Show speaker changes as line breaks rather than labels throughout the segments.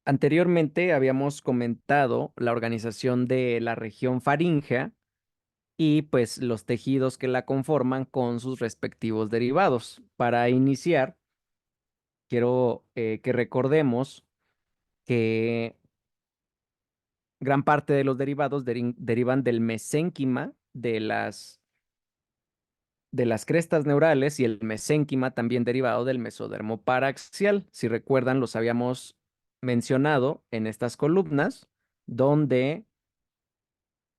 Anteriormente habíamos comentado la organización de la región faríngea y pues los tejidos que la conforman con sus respectivos derivados. Para iniciar, quiero que recordemos que gran parte de los derivados derivan del mesénquima de las crestas neurales y el mesénquima también derivado del mesodermo paraxial. Si recuerdan, los habíamos mencionado en estas columnas, donde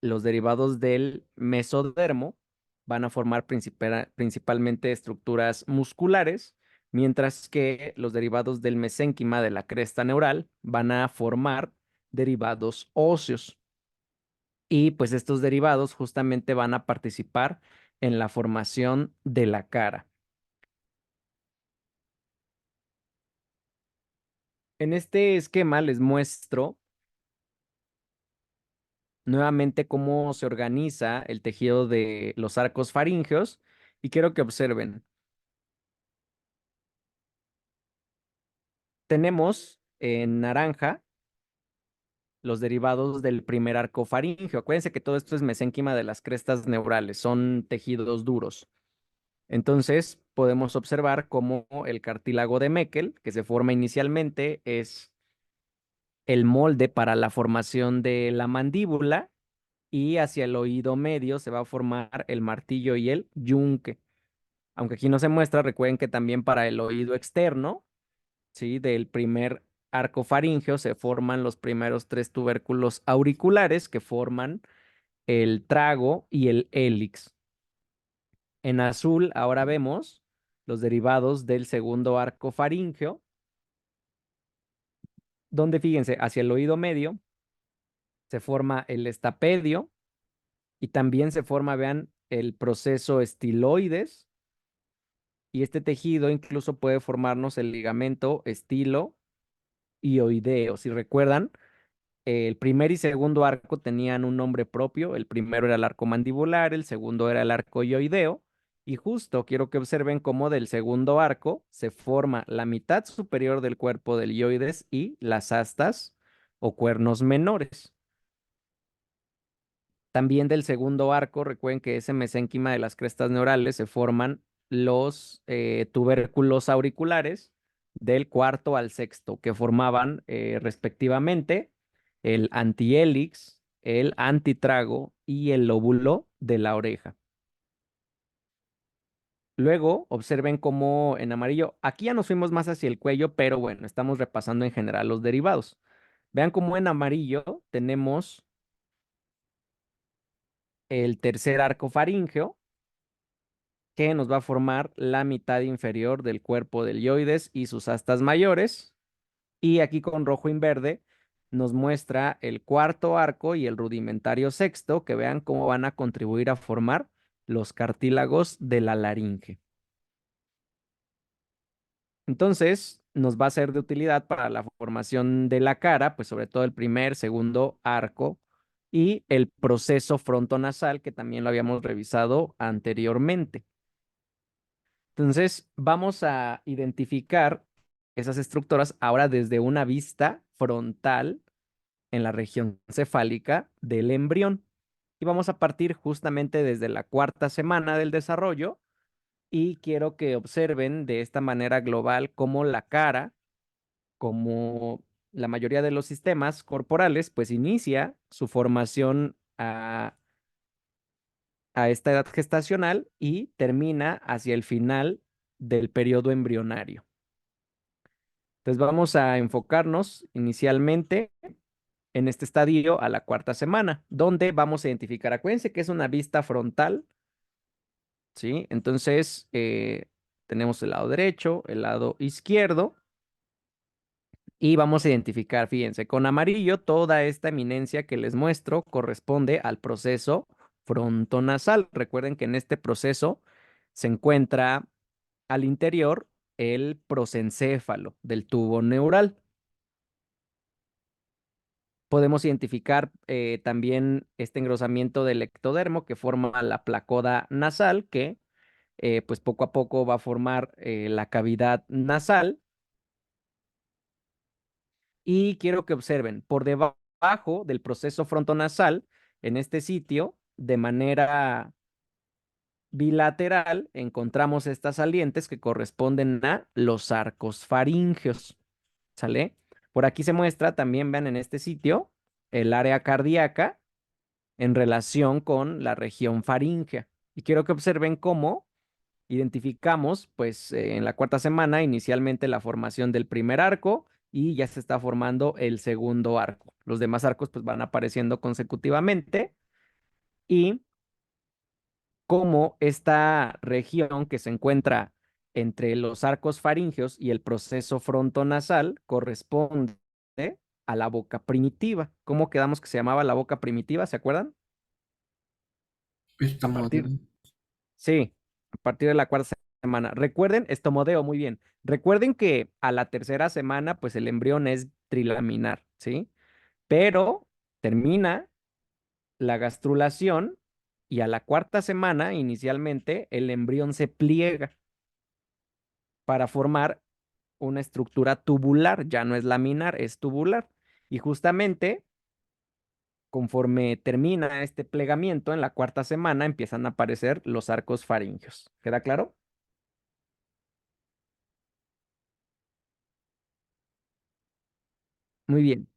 los derivados del mesodermo van a formar principalmente estructuras musculares, mientras que los derivados del mesénquima de la cresta neural van a formar derivados óseos. Y pues estos derivados justamente van a participar en la formación de la cara. En este esquema les muestro nuevamente cómo se organiza el tejido de los arcos faríngeos y quiero que observen. Tenemos en naranja los derivados del primer arco faríngeo. Acuérdense que todo esto es mesénquima de las crestas neurales, son tejidos duros. Entonces, podemos observar cómo el cartílago de Meckel, que se forma inicialmente, es el molde para la formación de la mandíbula y hacia el oído medio se va a formar el martillo y el yunque. Aunque aquí no se muestra, recuerden que también para el oído externo, ¿sí? Del primer arco faríngeo se forman los primeros tres tubérculos auriculares que forman el trago y el hélix. En azul ahora vemos los derivados del segundo arco faríngeo, donde fíjense, hacia el oído medio se forma el estapedio y también se forma, vean, el proceso estiloides y este tejido incluso puede formarnos el ligamento estilo y oideo. Si recuerdan, el primer y segundo arco tenían un nombre propio. El primero era el arco mandibular, el segundo era el arco ioideo. Y justo quiero que observen cómo del segundo arco se forma la mitad superior del cuerpo del ioides y las astas o cuernos menores. También del segundo arco, recuerden que ese mesénquima de las crestas neurales se forman los tubérculos auriculares del cuarto al sexto, que formaban respectivamente el antihelix, el antitrago y el lóbulo de la oreja. Luego, observen cómo en amarillo, aquí ya nos fuimos más hacia el cuello, pero bueno, estamos repasando en general los derivados. Vean cómo en amarillo tenemos el tercer arco faríngeo, que nos va a formar la mitad inferior del cuerpo del ioides y sus astas mayores. Y aquí con rojo y verde nos muestra el cuarto arco y el rudimentario sexto, que vean cómo van a contribuir a formar los cartílagos de la laringe. Entonces, nos va a ser de utilidad para la formación de la cara, pues sobre todo el primer, segundo arco y el proceso frontonasal, que también lo habíamos revisado anteriormente. Entonces, vamos a identificar esas estructuras ahora desde una vista frontal en la región cefálica del embrión. Y vamos a partir justamente desde la cuarta semana del desarrollo y quiero que observen de esta manera global cómo la cara, como la mayoría de los sistemas corporales, pues inicia su formación a esta edad gestacional y termina hacia el final del periodo embrionario. Entonces vamos a enfocarnos inicialmente en este estadio a la cuarta semana, donde vamos a identificar, acuérdense que es una vista frontal, ¿sí? Entonces tenemos el lado derecho, el lado izquierdo, y vamos a identificar, fíjense, con amarillo toda esta eminencia que les muestro corresponde al proceso frontonasal. Recuerden que en este proceso se encuentra al interior el prosencéfalo del tubo neural. Podemos identificar también este engrosamiento del ectodermo que forma la placoda nasal, que pues poco a poco va a formar la cavidad nasal. Y quiero que observen, por debajo del proceso frontonasal, en este sitio, de manera bilateral, encontramos estas salientes que corresponden a los arcos faríngeos. ¿Sale? Por aquí se muestra también, vean en este sitio, el área cardíaca en relación con la región faríngea. Y quiero que observen cómo identificamos, pues, en la cuarta semana, inicialmente la formación del primer arco y ya se está formando el segundo arco. Los demás arcos, pues, van apareciendo consecutivamente y cómo esta región que se encuentra entre los arcos faríngeos y el proceso frontonasal corresponde a la boca primitiva. ¿Cómo quedamos que se llamaba la boca primitiva? ¿Se acuerdan? A partir,
Estomodeo.
sí, a partir de la cuarta semana. Recuerden, estomodeo, muy bien. Recuerden que a la tercera semana, pues el embrión es trilaminar, ¿sí? Pero termina la gastrulación y a la cuarta semana, inicialmente, el embrión se pliega para formar una estructura tubular, ya no es laminar, es tubular. Y justamente, conforme termina este plegamiento, en la cuarta semana empiezan a aparecer los arcos faríngeos. ¿Queda claro? Muy bien.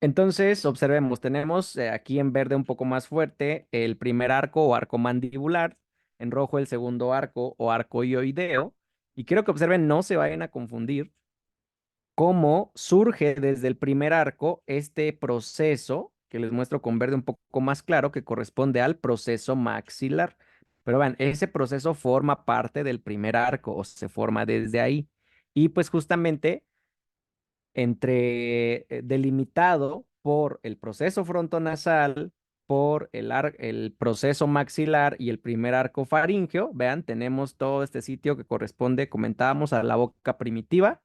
Entonces, observemos, tenemos aquí en verde un poco más fuerte el primer arco o arco mandibular, en rojo el segundo arco o arco hioideo, y quiero que observen, no se vayan a confundir cómo surge desde el primer arco este proceso que les muestro con verde un poco más claro, que corresponde al proceso maxilar. Pero vean, ese proceso forma parte del primer arco o se forma desde ahí. Y pues justamente entre delimitado por el proceso frontonasal, por el proceso maxilar y el primer arco faríngeo, vean, tenemos todo este sitio que corresponde, comentábamos, a la boca primitiva,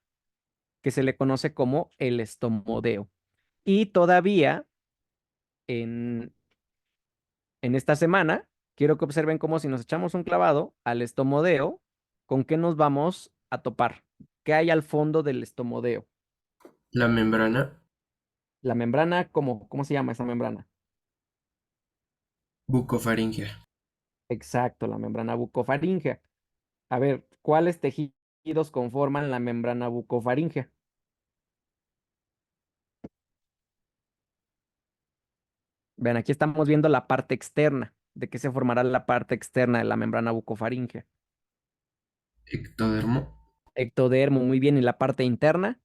que se le conoce como el estomodeo. Y todavía en, en esta semana, quiero que observen cómo si nos echamos un clavado al estomodeo, ¿con qué nos vamos a topar? ¿Qué hay al fondo del estomodeo?
La membrana
La membrana, ¿cómo se llama esa membrana?
bucofaringea.
Exacto, la membrana bucofaríngea. A ver, ¿cuáles tejidos conforman la membrana bucofaríngea? Vean, aquí estamos viendo la parte externa. ¿De qué se formará la parte externa de la membrana bucofaríngea?
Ectodermo.
Ectodermo, muy bien. ¿Y la parte interna?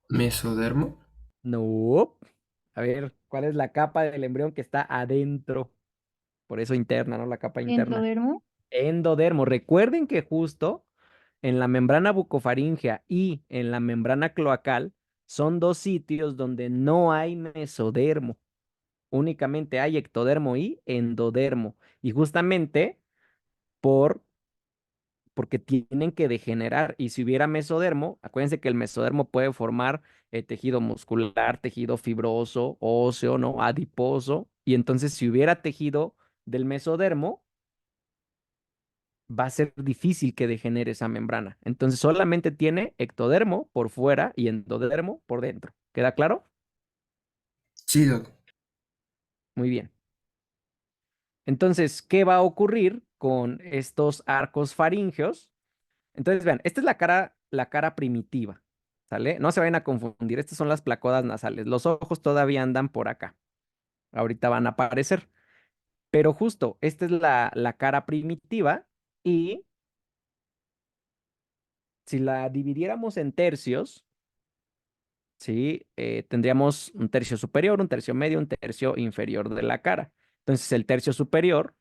Mesodermo.
No. A ver, ¿cuál es la capa del embrión que está adentro? Por eso interna, ¿no? La capa interna.
Endodermo.
Endodermo. Recuerden que justo en la membrana bucofaríngea y en la membrana cloacal son dos sitios donde no hay mesodermo. Únicamente hay ectodermo y endodermo. Y justamente por porque tienen que degenerar. Y si hubiera mesodermo, acuérdense que el mesodermo puede formar tejido muscular, tejido fibroso, óseo, ¿no? Adiposo. Y entonces, si hubiera tejido del mesodermo, va a ser difícil que degenere esa membrana. Entonces, solamente tiene ectodermo por fuera y endodermo por dentro. ¿Queda claro?
Sí, doc.
Muy bien. Entonces, ¿qué va a ocurrir con estos arcos faríngeos? Entonces, vean, esta es la cara primitiva, ¿sale? No se vayan a confundir, estas son las placodas nasales. Los ojos todavía andan por acá. Ahorita van a aparecer. Pero justo, esta es la cara primitiva y si la dividiéramos en tercios, ¿sí? Tendríamos un tercio superior, un tercio medio, un tercio inferior de la cara. Entonces, el tercio superior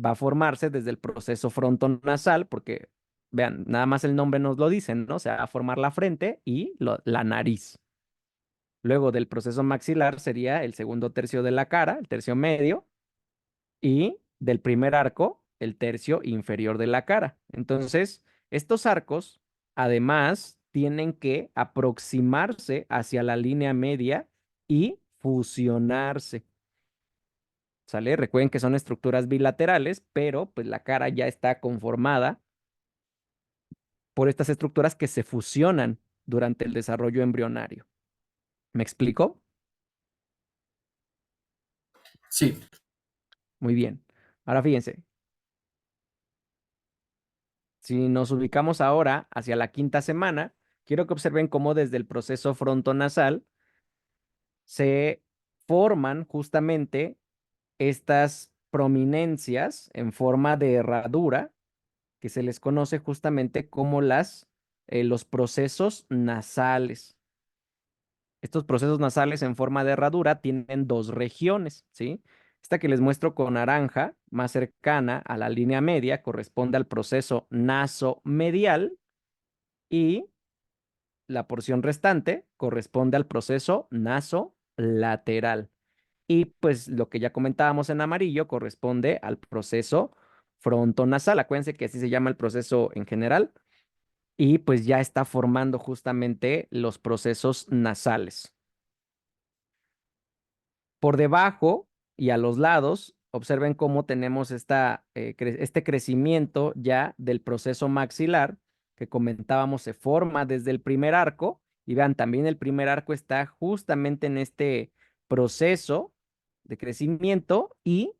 va a formarse desde el proceso frontonasal, porque vean, nada más el nombre nos lo dice, ¿no? Se va a formar la frente y la nariz. Luego del proceso maxilar sería el segundo tercio de la cara, el tercio medio, y del primer arco, el tercio inferior de la cara. Entonces, estos arcos, además, tienen que aproximarse hacia la línea media y fusionarse. ¿Sale? Recuerden que son estructuras bilaterales, pero pues la cara ya está conformada por estas estructuras que se fusionan durante el desarrollo embrionario. ¿Me explico?
Sí.
Muy bien. Ahora fíjense, si nos ubicamos ahora hacia la quinta semana, quiero que observen cómo desde el proceso frontonasal se forman justamente estas prominencias en forma de herradura que se les conoce justamente como los procesos nasales. Estos procesos nasales en forma de herradura tienen dos regiones, ¿sí? Esta que les muestro con naranja, más cercana a la línea media, corresponde al proceso nasomedial y la porción restante corresponde al proceso nasolateral. Y pues lo que ya comentábamos en amarillo corresponde al proceso frontonasal. Acuérdense que así se llama el proceso en general y pues ya está formando justamente los procesos nasales. Por debajo y a los lados, observen cómo tenemos este crecimiento ya del proceso maxilar que comentábamos se forma desde el primer arco. Y vean, también el primer arco está justamente en este proceso de crecimiento y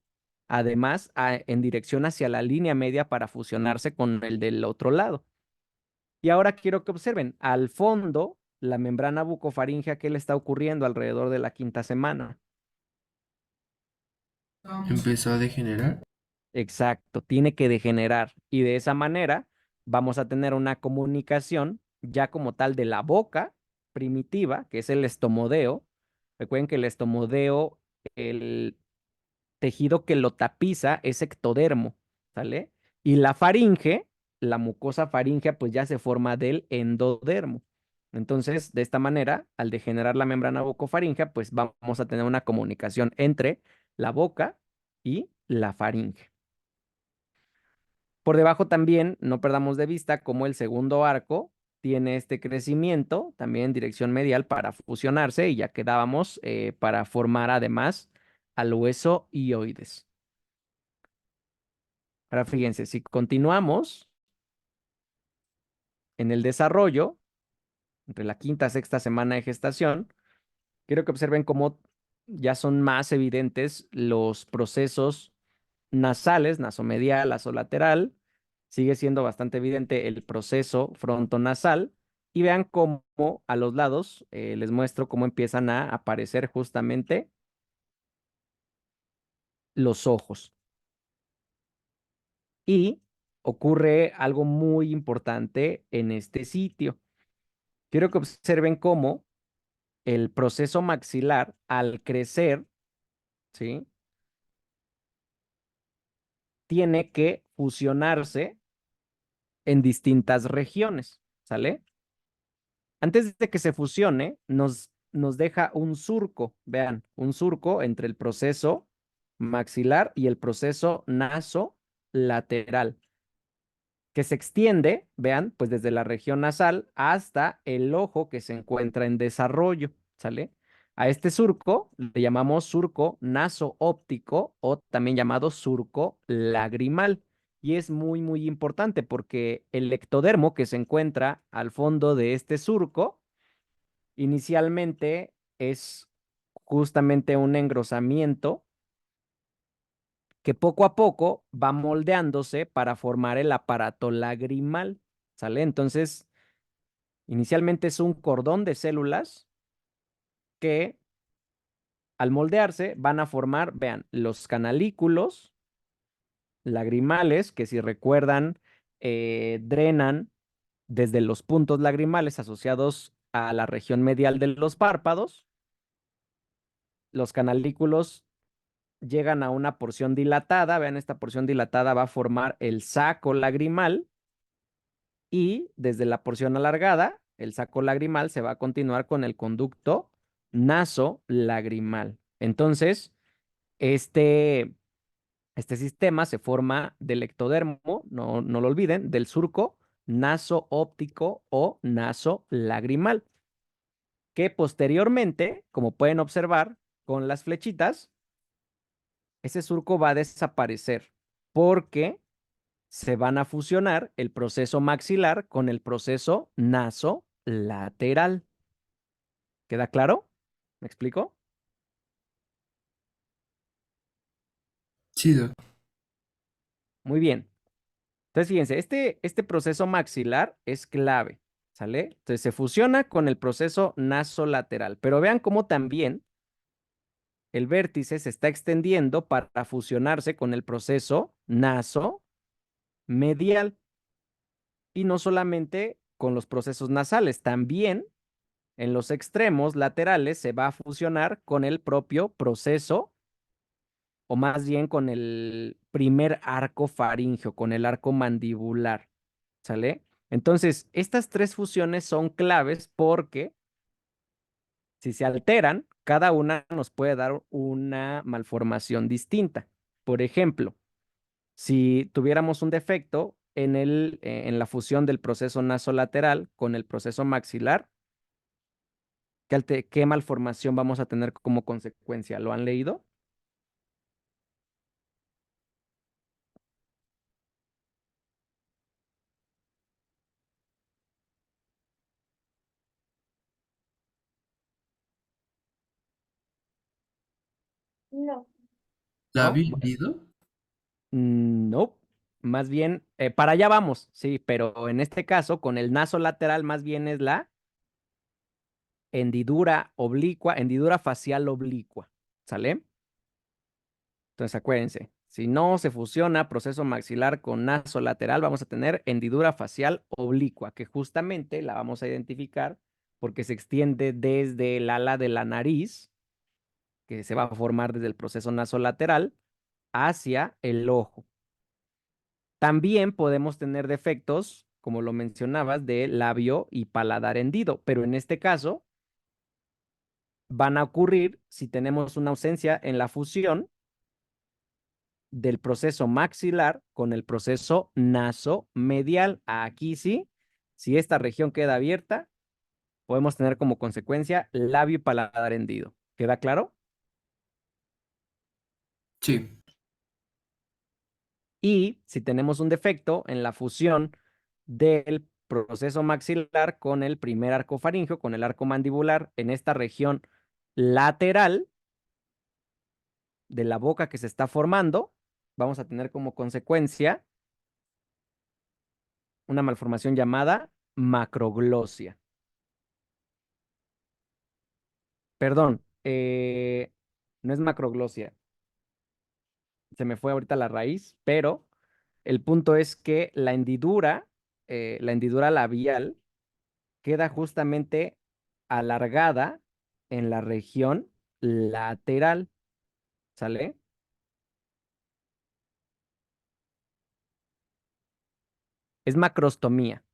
además en dirección hacia la línea media para fusionarse con el del otro lado. Y ahora quiero que observen, al fondo, la membrana bucofaríngea, ¿qué le está ocurriendo alrededor de la quinta semana?
Empezó a degenerar.
Exacto, tiene que degenerar y de esa manera vamos a tener una comunicación ya como tal de la boca primitiva, que es el estomodeo. Recuerden que el estomodeo, el tejido que lo tapiza es ectodermo, ¿sale? Y la faringe, la mucosa faríngea, pues ya se forma del endodermo. Entonces, de esta manera, al degenerar la membrana bucofaríngea, pues vamos a tener una comunicación entre la boca y la faringe. Por debajo también, no perdamos de vista cómo el segundo arco tiene este crecimiento también en dirección medial para fusionarse y ya quedábamos para formar además al hueso hioides. Ahora fíjense, si continuamos en el desarrollo, entre la quinta y sexta semana de gestación, quiero que observen cómo ya son más evidentes los procesos nasales, nasomedial, nasolateral. Sigue siendo bastante evidente el proceso frontonasal. Y vean cómo a los lados les muestro cómo empiezan a aparecer justamente los ojos. Y ocurre algo muy importante en este sitio. Quiero que observen cómo el proceso maxilar, al crecer, ¿sí? Tiene que fusionarse en distintas regiones, ¿sale? Antes de que se fusione, nos deja un surco, vean, un surco entre el proceso maxilar y el proceso nasolateral, que se extiende, vean, pues desde la región nasal hasta el ojo que se encuentra en desarrollo, ¿sale? A este surco le llamamos surco nasoóptico o también llamado surco lagrimal. Y es muy, muy importante porque el ectodermo que se encuentra al fondo de este surco inicialmente es justamente un engrosamiento que poco a poco va moldeándose para formar el aparato lagrimal, ¿sale? Entonces, inicialmente es un cordón de células que al moldearse van a formar, vean, los canalículos lagrimales, que si recuerdan, drenan desde los puntos lagrimales asociados a la región medial de los párpados. Los canalículos llegan a una porción dilatada, vean, esta porción dilatada va a formar el saco lagrimal y desde la porción alargada, el saco lagrimal se va a continuar con el conducto naso-lagrimal. Entonces, este, este sistema se forma del ectodermo, no lo olviden, del surco naso-óptico o naso-lagrimal, que posteriormente, como pueden observar con las flechitas, ese surco va a desaparecer porque se van a fusionar el proceso maxilar con el proceso nasolateral. ¿Queda claro? ¿Me explico?
Sí, Doc.
Muy bien. Entonces, fíjense, este proceso maxilar es clave, ¿sale? Entonces, se fusiona con el proceso nasolateral, pero vean cómo también el vértice se está extendiendo para fusionarse con el proceso nasomedial. Y no solamente con los procesos nasales, también en los extremos laterales se va a fusionar con el propio proceso, o más bien con el primer arco faríngeo, con el arco mandibular, ¿sale? Entonces, estas tres fusiones son claves porque si se alteran, cada una nos puede dar una malformación distinta. Por ejemplo, si tuviéramos un defecto en la fusión del proceso nasolateral con el proceso maxilar, ¿qué malformación vamos a tener como consecuencia? ¿Lo han leído? ¿No?
¿Labio hendido?
No. Más bien, para allá vamos, sí, pero en este caso, con el nasolateral, más bien es la hendidura oblicua, hendidura facial oblicua, ¿sale? Entonces, acuérdense, si no se fusiona proceso maxilar con naso lateral, vamos a tener hendidura facial oblicua, que justamente la vamos a identificar porque se extiende desde el ala de la nariz, que se va a formar desde el proceso nasolateral, hacia el ojo. También podemos tener defectos, como lo mencionabas, de labio y paladar hendido, pero en este caso van a ocurrir si tenemos una ausencia en la fusión del proceso maxilar con el proceso nasomedial. Aquí sí, si esta región queda abierta, podemos tener como consecuencia labio y paladar hendido. ¿Queda claro?
Sí.
Y si tenemos un defecto en la fusión del proceso maxilar con el primer arco faríngeo, con el arco mandibular, en esta región lateral de la boca que se está formando, vamos a tener como consecuencia una malformación llamada macroglosia. Perdón, no es macroglosia, se me fue ahorita la raíz, pero el punto es que la hendidura labial, queda justamente alargada en la región lateral, ¿sale? Es macrostomía.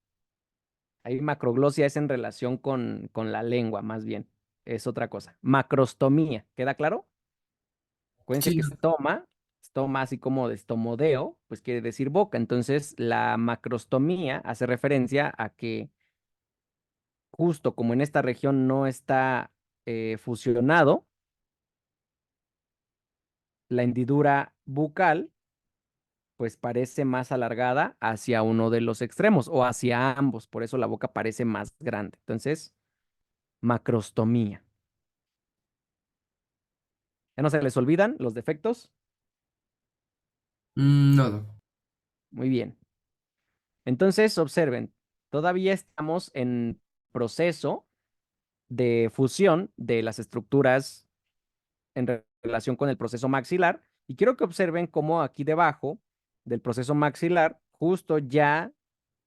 Ahí macroglosia es en relación con la lengua, más bien. Es otra cosa. Macrostomía, ¿queda claro? Acuérdense
Sí,
que
Doc.
estoma así como de estomodeo, pues quiere decir boca. Entonces, la macrostomía hace referencia a que justo como en esta región no está fusionado, la hendidura bucal, pues parece más alargada hacia uno de los extremos o hacia ambos. Por eso la boca parece más grande. Entonces, macrostomía. ¿Ya no se les olvidan los defectos?
No, Doc.
Muy bien. Entonces, observen, todavía estamos en proceso de fusión de las estructuras en relación con el proceso maxilar. Y quiero que observen cómo aquí debajo del proceso maxilar, justo ya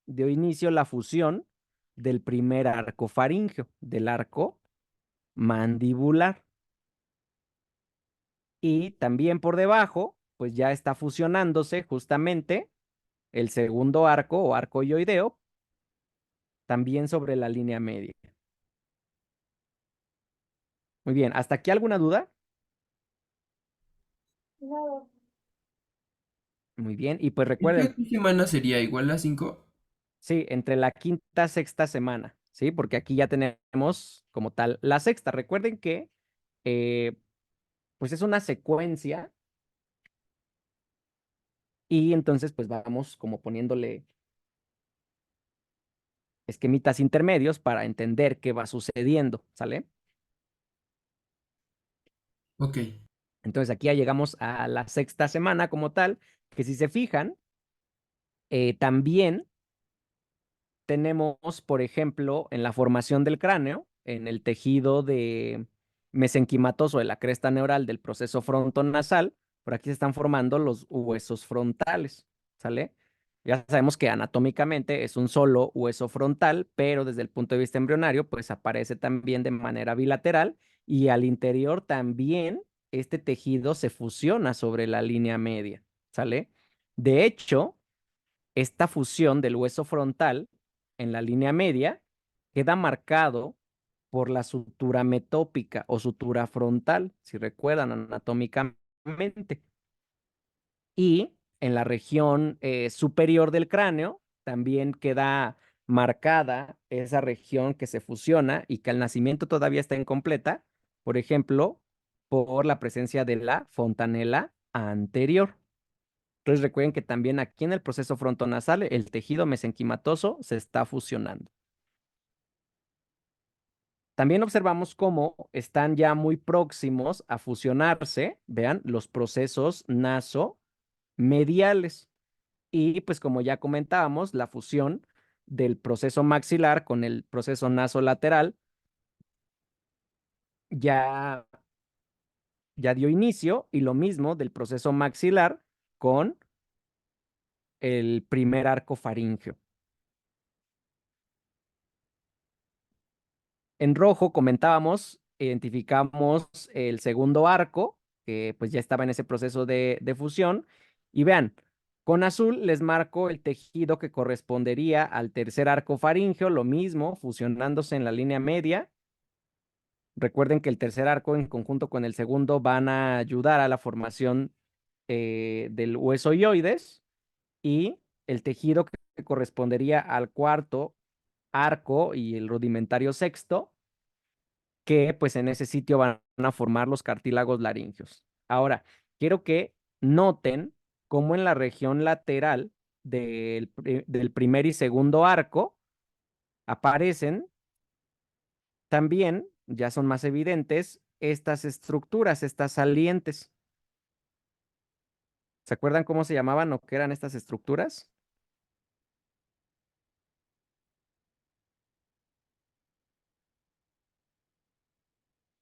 dio inicio la fusión del primer arco faríngeo, del arco mandibular. Y también por debajo, pues ya está fusionándose justamente el segundo arco o arco ioideo, también sobre la línea media. Muy bien, ¿hasta aquí alguna duda? Muy bien, y pues
¿Esta
recuerden,
qué semana sería igual a 5?
sí, entre la quinta, sexta semana, ¿sí? Porque aquí ya tenemos como tal la sexta. Recuerden que, eh, pues es una secuencia Y entonces pues vamos como poniéndole esquemitas intermedios para entender qué va sucediendo, ¿sale?
Ok.
Entonces aquí ya llegamos a la sexta semana como tal, que si se fijan, también tenemos, por ejemplo, en la formación del cráneo, en el tejido de mesenquimatoso de la cresta neural del proceso frontonasal, por aquí se están formando los huesos frontales, ¿sale? Ya sabemos que anatómicamente es un solo hueso frontal, pero desde el punto de vista embrionario, pues aparece también de manera bilateral y al interior también este tejido se fusiona sobre la línea media, ¿sale? De hecho, esta fusión del hueso frontal en la línea media queda marcado por la sutura metópica o sutura frontal, si recuerdan anatómicamente. Y en la región superior del cráneo también queda marcada esa región que se fusiona y que al nacimiento todavía está incompleta, por ejemplo, por la presencia de la fontanela anterior. Entonces recuerden que también aquí en el proceso frontonasal el tejido mesenquimatoso se está fusionando. También observamos cómo están ya muy próximos a fusionarse, vean, los procesos nasomediales. Y pues como ya comentábamos, la fusión del proceso maxilar con el proceso nasolateral ya, ya dio inicio y lo mismo del proceso maxilar con el primer arco faríngeo. En rojo comentábamos, identificamos el segundo arco, que pues ya estaba en ese proceso de fusión. Y vean, con azul les marco el tejido que correspondería al tercer arco faríngeo, lo mismo, fusionándose en la línea media. Recuerden que el tercer arco en conjunto con el segundo van a ayudar a la formación del hueso ioides y el tejido que correspondería al cuarto arco y el rudimentario sexto que pues en ese sitio van a formar los cartílagos laringeos. Ahora, quiero que noten cómo en la región lateral del primer y segundo arco aparecen también, ya son más evidentes, estas estructuras, estas salientes. ¿Se acuerdan cómo se llamaban o qué eran estas estructuras?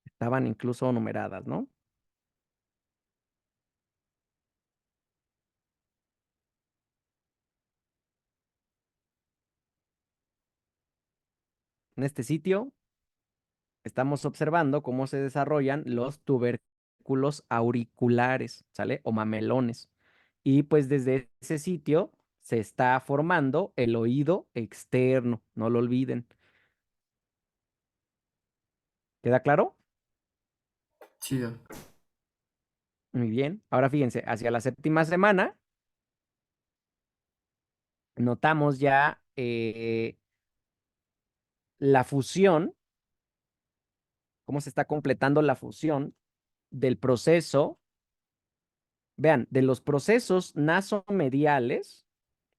Estaban incluso numeradas, ¿no? En este sitio estamos observando cómo se desarrollan los tubérculos auriculares, ¿sale? O mamelones. Y pues desde ese sitio se está formando el oído externo, no lo olviden. ¿Queda claro?
Chido.
Muy bien. Ahora fíjense, hacia la séptima semana notamos ya la fusión, cómo se está completando la fusión del proceso, vean, de los procesos nasomediales,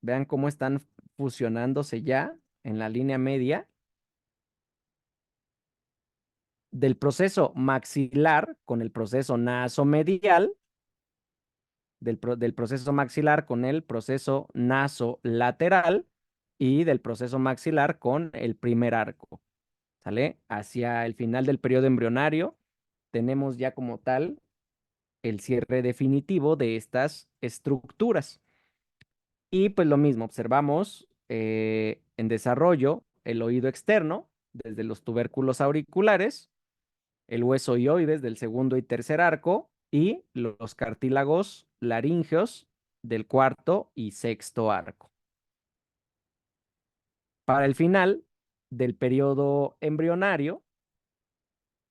vean cómo están fusionándose ya en la línea media del proceso maxilar con el proceso nasomedial, del proceso maxilar con el proceso nasolateral y del proceso maxilar con el primer arco, ¿sale? Hacia el final del periodo embrionario tenemos ya como tal el cierre definitivo de estas estructuras. Y pues lo mismo, observamos en desarrollo el oído externo desde los tubérculos auriculares, el hueso ioides del segundo y tercer arco y los cartílagos laríngeos del cuarto y sexto arco. Para el final del periodo embrionario,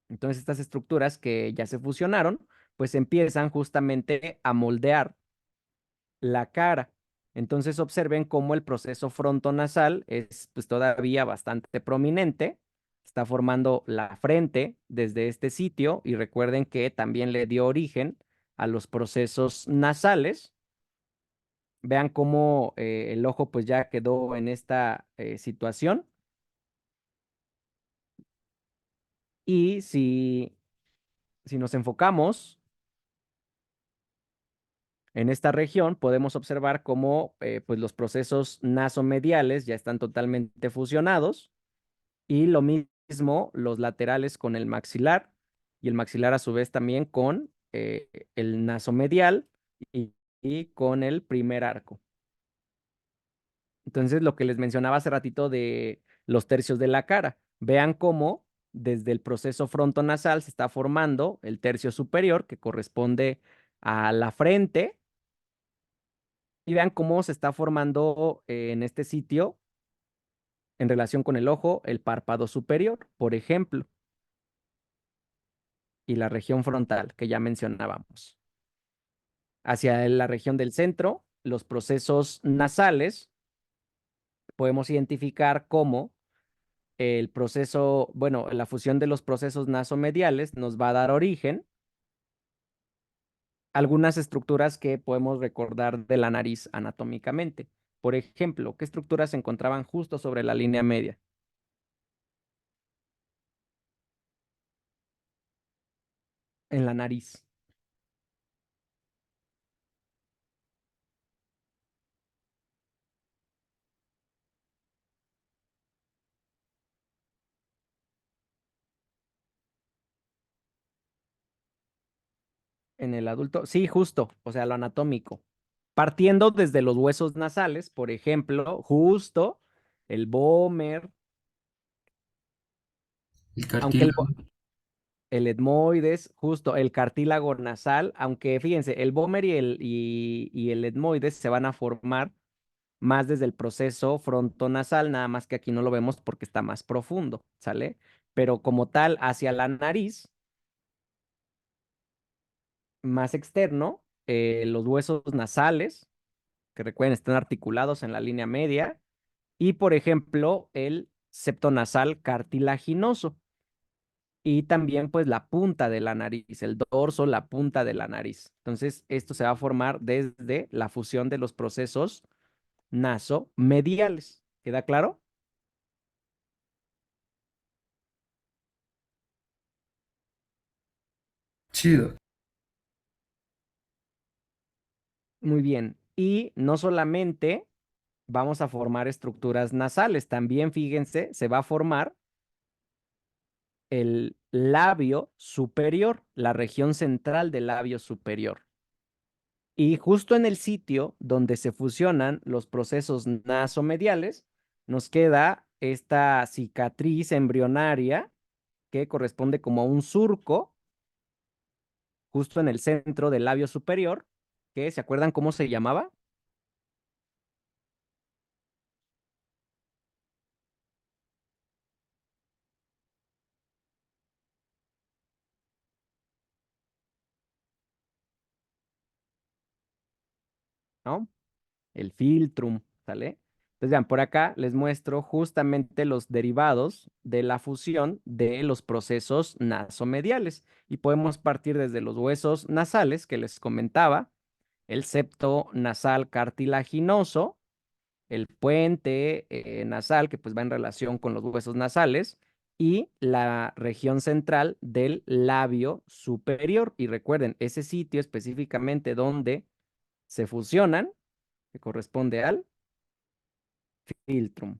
entonces estas estructuras que ya se fusionaron, pues empiezan justamente a moldear la cara. Entonces observen cómo el proceso frontonasal es pues todavía bastante prominente. Está formando la frente desde este sitio y recuerden que también le dio origen a los procesos nasales Vean cómo el ojo pues ya quedó en esta situación. Y si nos enfocamos en esta región, podemos observar cómo pues los procesos nasomediales ya están totalmente fusionados y lo mismo los laterales con el maxilar y el maxilar a su vez también con el nasomedial y, y con el primer arco. Entonces, lo que les mencionaba hace ratito de los tercios de la cara, vean cómo desde el proceso frontonasal se está formando el tercio superior que corresponde a la frente y vean cómo se está formando en este sitio en relación con el ojo el párpado superior, por ejemplo, y la región frontal que ya mencionábamos. Hacia la región del centro, los procesos nasales podemos identificar cómo el proceso, bueno, la fusión de los procesos nasomediales nos va a dar origen a algunas estructuras que podemos recordar de la nariz anatómicamente. Por ejemplo, ¿qué estructuras se encontraban justo sobre la línea media? En la nariz. En el adulto, sí, justo, o sea, lo anatómico. Partiendo desde los huesos nasales, por ejemplo, justo el vómer,
El
aunque
cartílago.
el etmoides, justo el cartílago nasal, aunque fíjense, el vómer y el etmoides se van a formar más desde el proceso frontonasal, nada más que aquí no lo vemos porque está más profundo, ¿sale? Pero como tal, hacia la nariz, más externo, los huesos nasales, que recuerden, están articulados en la línea media, y por ejemplo, el septo nasal cartilaginoso. Y también pues la punta de la nariz, el dorso, la punta de la nariz. Entonces, esto se va a formar desde la fusión de los procesos nasomediales. ¿Queda claro?
Chido.
Muy bien. Y no solamente vamos a formar estructuras nasales, también fíjense, se va a formar el labio superior, la región central del labio superior. Y justo en el sitio donde se fusionan los procesos nasomediales, nos queda esta cicatriz embrionaria que corresponde como a un surco justo en el centro del labio superior, que ¿se acuerdan cómo se llamaba? ¿No? El filtrum, ¿sale? Entonces, vean, por acá les muestro justamente los derivados de la fusión de los procesos nasomediales. Y podemos partir desde los huesos nasales que les comentaba, el septo nasal cartilaginoso, el puente nasal, que pues va en relación con los huesos nasales, y la región central del labio superior. Y recuerden, ese sitio específicamente donde se fusionan, que corresponde al filtrum.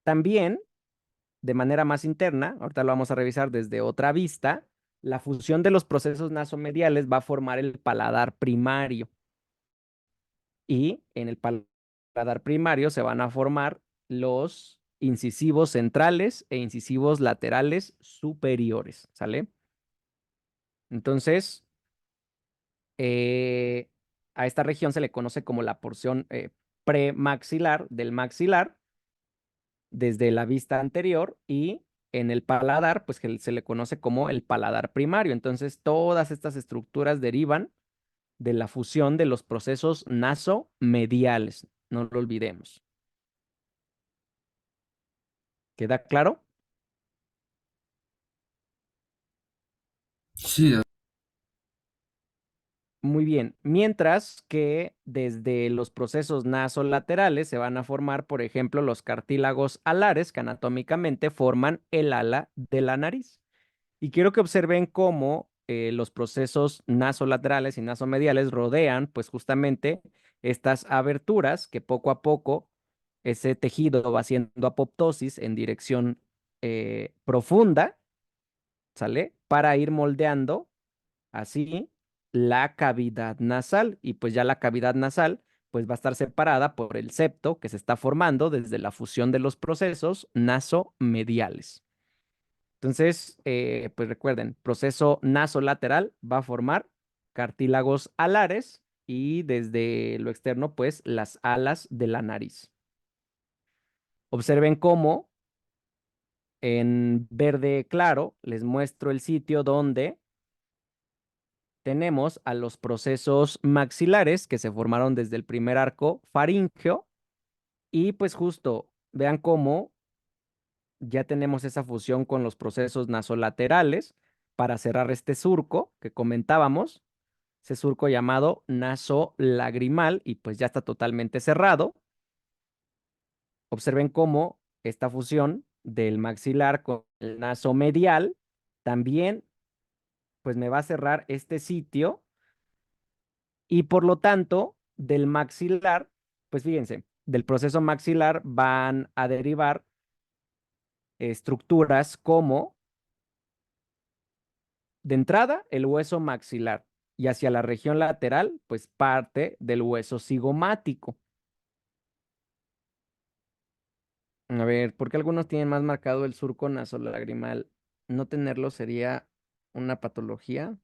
También, de manera más interna, ahorita lo vamos a revisar desde otra vista, la fusión de los procesos nasomediales va a formar el paladar primario. Y en el paladar primario se van a formar los incisivos centrales e incisivos laterales superiores, ¿sale? Entonces, eh, a esta región se le conoce como la porción premaxilar del maxilar desde la vista anterior y en el paladar, pues que se le conoce como el paladar primario. Entonces, todas estas estructuras derivan de la fusión de los procesos nasomediales, no lo olvidemos. ¿Queda claro?
Chido.
Muy bien. Mientras que desde los procesos nasolaterales se van a formar, por ejemplo, los cartílagos alares que anatómicamente forman el ala de la nariz. Y quiero que observen cómo los procesos nasolaterales y nasomediales rodean, pues justamente estas aberturas que poco a poco ese tejido va haciendo apoptosis en dirección profunda, ¿sale? Para ir moldeando así la cavidad nasal. Y pues ya la cavidad nasal pues va a estar separada por el septo que se está formando desde la fusión de los procesos nasomediales. Entonces, pues recuerden, proceso nasolateral va a formar cartílagos alares y desde lo externo, pues las alas de la nariz. Observen cómo en verde claro les muestro el sitio donde tenemos a los procesos maxilares que se formaron desde el primer arco faríngeo y pues justo vean cómo ya tenemos esa fusión con los procesos nasolaterales para cerrar este surco que comentábamos, ese surco llamado nasolagrimal y pues ya está totalmente cerrado. Observen cómo esta fusión del maxilar con el nasomedial también pues me va a cerrar este sitio y por lo tanto del maxilar, pues fíjense, del proceso maxilar van a derivar estructuras como de entrada, el hueso maxilar y hacia la región lateral, pues parte del hueso cigomático. A ver, ¿por qué algunos tienen más marcado el surco nasolagrimal? ¿No tenerlo sería una patología?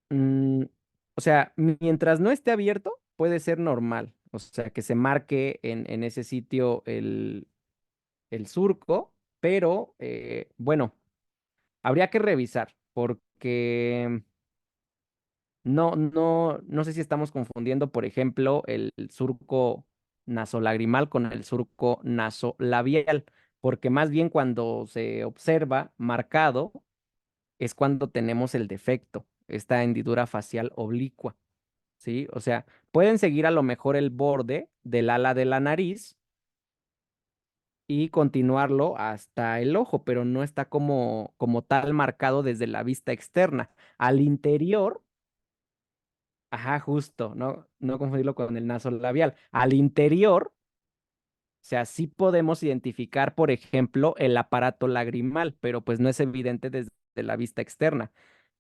Mm, o sea, mientras no esté abierto, puede ser normal. O sea, que se marque en ese sitio el surco, pero bueno, habría que revisar porque no sé si estamos confundiendo, por ejemplo, el surco nasolagrimal con el surco nasolabial, porque más bien cuando se observa marcado es cuando tenemos el defecto, esta hendidura facial oblicua, ¿sí? O sea, pueden seguir a lo mejor el borde del ala de la nariz y continuarlo hasta el ojo, pero no está como tal marcado desde la vista externa. Al interior. Ajá, justo, no confundirlo con el nasolabial. Al interior, o sea, sí podemos identificar, por ejemplo, el aparato lagrimal, pero pues no es evidente desde la vista externa.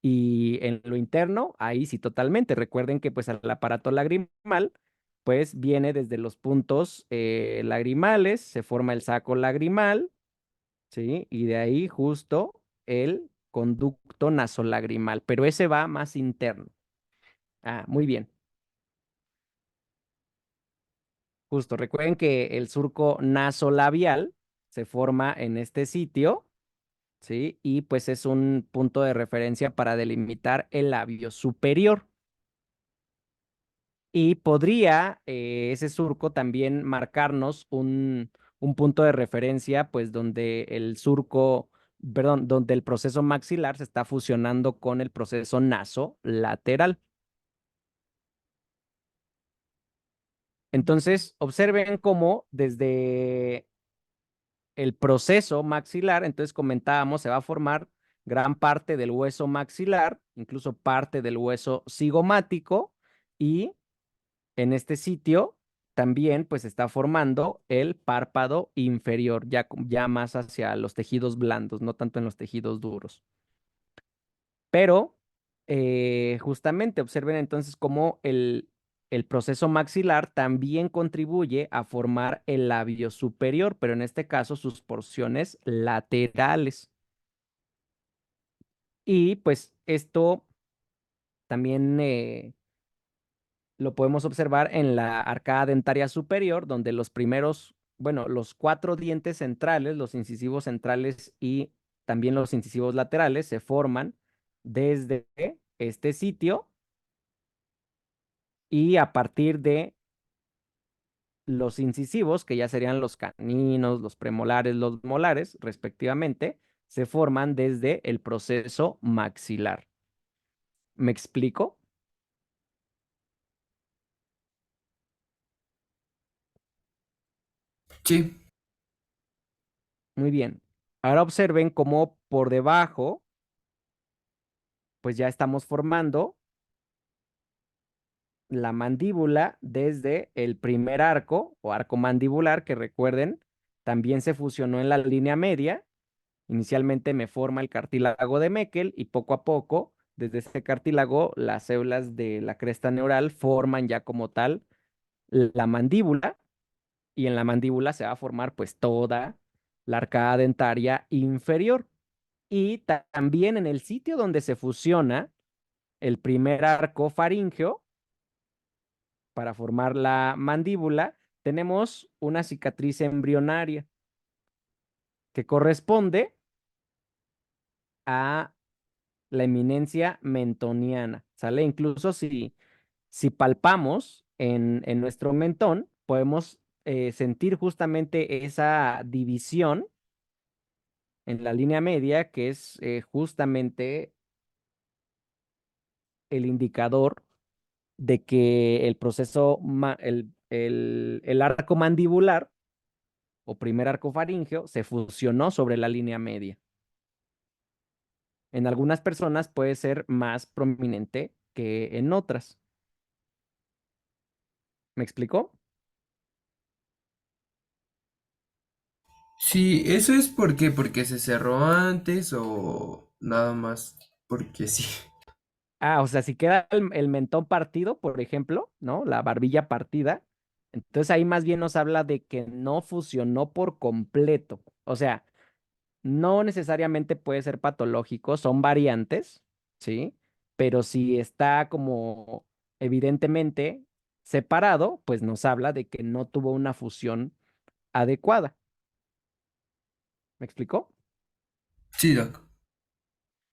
Y en lo interno, ahí sí totalmente. Recuerden que pues el aparato lagrimal, pues viene desde los puntos lagrimales, se forma el saco lagrimal, ¿sí? Y de ahí justo el conducto nasolagrimal, pero ese va más interno. Ah, muy bien. Justo, recuerden que el surco nasolabial se forma en este sitio, ¿sí? Y pues es un punto de referencia para delimitar el labio superior. Y podría ese surco también marcarnos un punto de referencia, pues donde el surco, perdón, donde el proceso maxilar se está fusionando con el proceso nasolateral. Entonces, observen cómo desde el proceso maxilar, entonces comentábamos, se va a formar gran parte del hueso maxilar, incluso parte del hueso cigomático, y en este sitio también pues está formando el párpado inferior, ya más hacia los tejidos blandos, no tanto en los tejidos duros. Pero justamente observen entonces cómo el proceso maxilar también contribuye a formar el labio superior, pero en este caso sus porciones laterales. Y pues esto también lo podemos observar en la arcada dentaria superior, donde los primeros, bueno, los cuatro dientes centrales, los incisivos centrales y también los incisivos laterales se forman desde este sitio y a partir de los incisivos, que ya serían los caninos, los premolares, los molares, respectivamente, se forman desde el proceso maxilar. ¿Me explico?
Sí,
Muy bien. Ahora observen cómo por debajo, pues ya estamos formando la mandíbula desde el primer arco o arco mandibular, que recuerden, también se fusionó en la línea media. Inicialmente me forma el cartílago de Meckel y poco a poco, desde este cartílago, las células de la cresta neural forman ya como tal la mandíbula y en la mandíbula se va a formar pues toda la arcada dentaria inferior. Y también en el sitio donde se fusiona el primer arco faríngeo para formar la mandíbula, tenemos una cicatriz embrionaria que corresponde a la eminencia mentoniana, ¿sale? Incluso si palpamos en nuestro mentón, podemos sentir justamente esa división en la línea media, que es justamente el indicador de que el proceso, el arco mandibular o primer arco faríngeo se fusionó sobre la línea media. En algunas personas puede ser más prominente que en otras. ¿Me explicó?
sí, ¿eso es por qué? ¿Porque se cerró antes o nada más porque sí?
Ah, o sea, si queda el mentón partido, por ejemplo, ¿no? La barbilla partida, entonces ahí más bien nos habla de que no fusionó por completo. O sea, no necesariamente puede ser patológico, son variantes, ¿sí? Pero si está como evidentemente separado, pues nos habla de que no tuvo una fusión adecuada. ¿Me explicó?
Sí, Doc.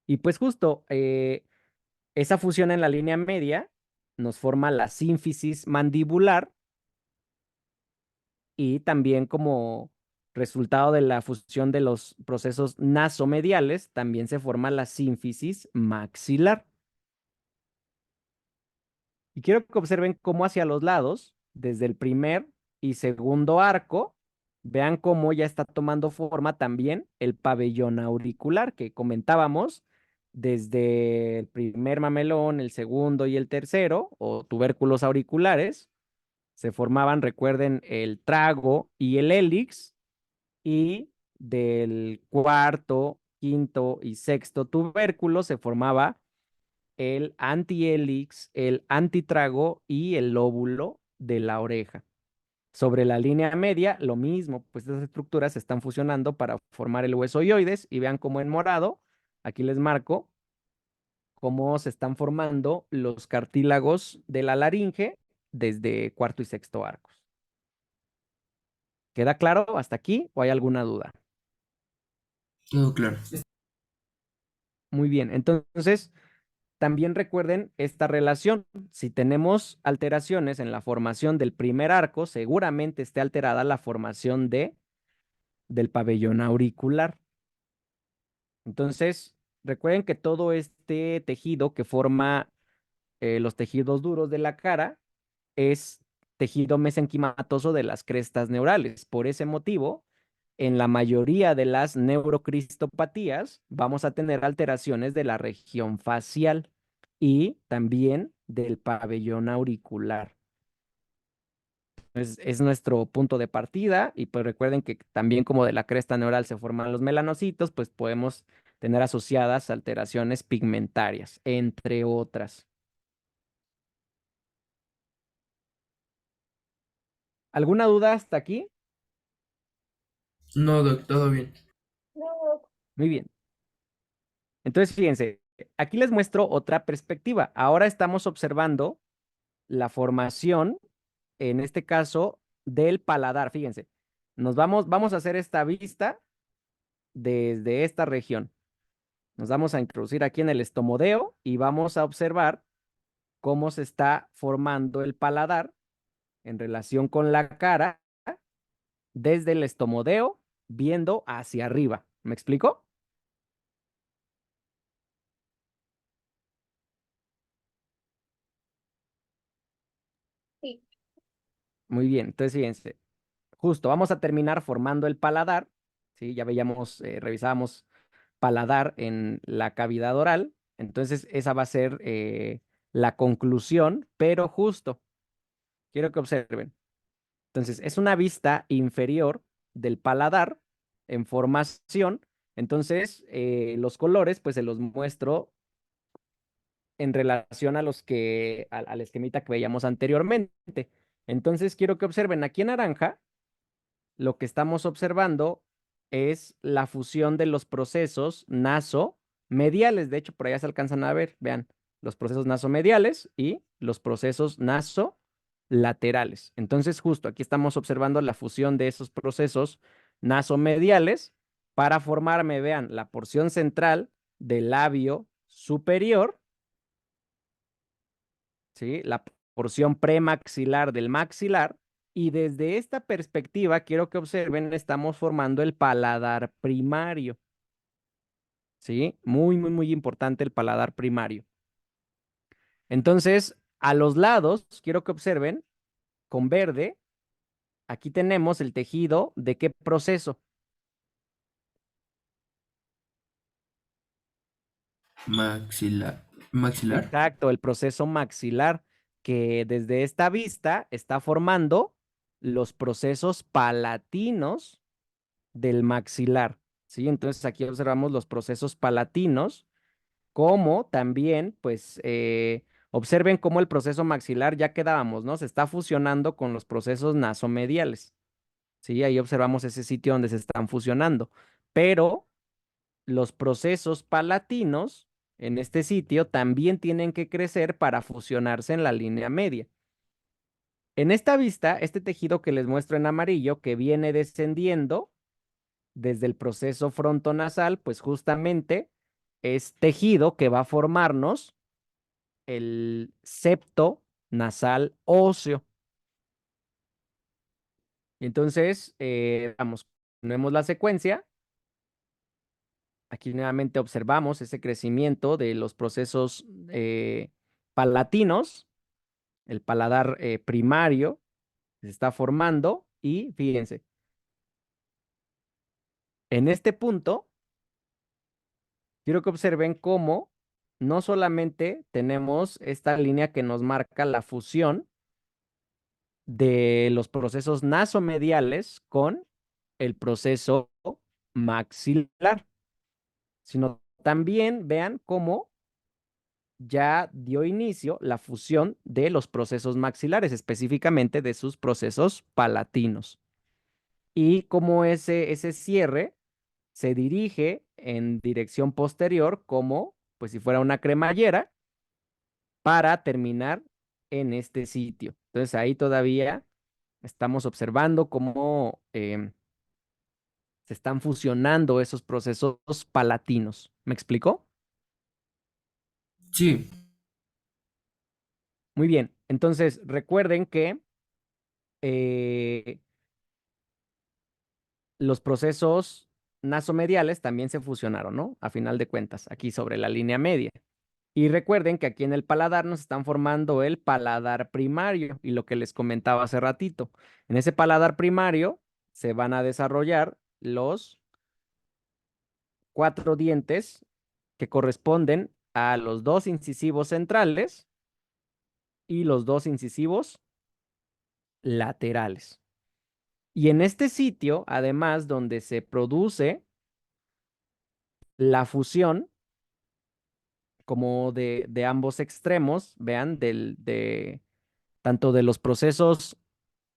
Y pues justo esa fusión en la línea media nos forma la sínfisis mandibular y también como resultado de la fusión de los procesos nasomediales, también se forma la sínfisis maxilar. Y quiero que observen cómo hacia los lados, desde el primer y segundo arco, vean cómo ya está tomando forma también el pabellón auricular que comentábamos desde el primer mamelón, el segundo y el tercero, o tubérculos auriculares. Se formaban, recuerden, el trago y el hélix, y del cuarto, quinto y sexto tubérculo se formaba el antihelix, el antitrago y el lóbulo de la oreja. Sobre la línea media, lo mismo, pues estas estructuras se están fusionando para formar el hueso oioides y vean cómo en morado, aquí les marco cómo se están formando los cartílagos de la laringe desde cuarto y sexto arcos. ¿Queda claro hasta aquí o hay alguna duda?
Todo claro.
Muy bien, entonces también recuerden esta relación. Si tenemos alteraciones en la formación del primer arco, seguramente esté alterada la formación del pabellón auricular. Entonces, recuerden que todo este tejido que forma los tejidos duros de la cara es tejido mesenquimatoso de las crestas neurales. Por ese motivo, en la mayoría de las neurocristopatías vamos a tener alteraciones de la región facial y también del pabellón auricular. Es nuestro punto de partida y pues recuerden que también como de la cresta neural se forman los melanocitos, pues podemos tener asociadas alteraciones pigmentarias, entre otras. ¿Alguna duda hasta aquí?
No, Doc, todo bien.
Muy bien. Entonces, fíjense, aquí les muestro otra perspectiva. Ahora estamos observando la formación, en este caso, del paladar. Fíjense, vamos a hacer esta vista desde esta región. Nos vamos a introducir aquí en el estomodeo y vamos a observar cómo se está formando el paladar en relación con la cara desde el estomodeo viendo hacia arriba. ¿Me explico? Muy bien, entonces fíjense, justo vamos a terminar formando el paladar, ¿sí? Ya veíamos, revisábamos paladar en la cavidad oral, entonces esa va a ser la conclusión, pero justo, quiero que observen. Entonces, es una vista inferior del paladar en formación, entonces los colores pues se los muestro en relación a los que, al esquemita que veíamos anteriormente. Entonces, quiero que observen aquí en naranja lo que estamos observando es la fusión de los procesos nasomediales. De hecho, por allá se alcanzan a ver, vean, los procesos nasomediales y los procesos nasolaterales. Entonces, justo aquí estamos observando la fusión de esos procesos nasomediales para formarme, vean, la porción central del labio superior, ¿sí? La porción premaxilar del maxilar. Y desde esta perspectiva, quiero que observen, estamos formando el paladar primario, ¿sí? Muy, muy, muy importante el paladar primario. Entonces, a los lados, quiero que observen, con verde, aquí tenemos el tejido de qué proceso.
Maxilar. Maxilar.
Exacto, el proceso maxilar, que desde esta vista está formando los procesos palatinos del maxilar, ¿sí? Entonces aquí observamos los procesos palatinos, como también, pues, observen cómo el proceso maxilar, ya quedábamos, ¿no? Se está fusionando con los procesos nasomediales, ¿sí? Ahí observamos ese sitio donde se están fusionando, pero los procesos palatinos en este sitio también tienen que crecer para fusionarse en la línea media. En esta vista, este tejido que les muestro en amarillo, que viene descendiendo, desde el proceso frontonasal, pues justamente es tejido que va a formarnos el septo nasal óseo. Entonces, vamos, vemos la secuencia. Aquí nuevamente observamos ese crecimiento de los procesos palatinos, el paladar primario se está formando y fíjense, en este punto quiero que observen cómo no solamente tenemos esta línea que nos marca la fusión de los procesos nasomediales con el proceso maxilar, sino también vean cómo ya dio inicio la fusión de los procesos maxilares, específicamente de sus procesos palatinos. Y cómo ese cierre se dirige en dirección posterior como, pues si fuera una cremallera, para terminar en este sitio. Entonces ahí todavía estamos observando cómo se están fusionando esos procesos palatinos. ¿Me explicó?
Sí,
Muy bien. Entonces recuerden que eh, los procesos nasomediales también se fusionaron, ¿no? A final de cuentas, aquí sobre la línea media. Y recuerden que aquí en el paladar nos están formando el paladar primario y lo que les comentaba hace ratito. En ese paladar primario se van a desarrollar los 4 dientes que corresponden a los 2 incisivos centrales y los 2 incisivos laterales. Y en este sitio, además, donde se produce la fusión como de ambos extremos, vean, tanto de los procesos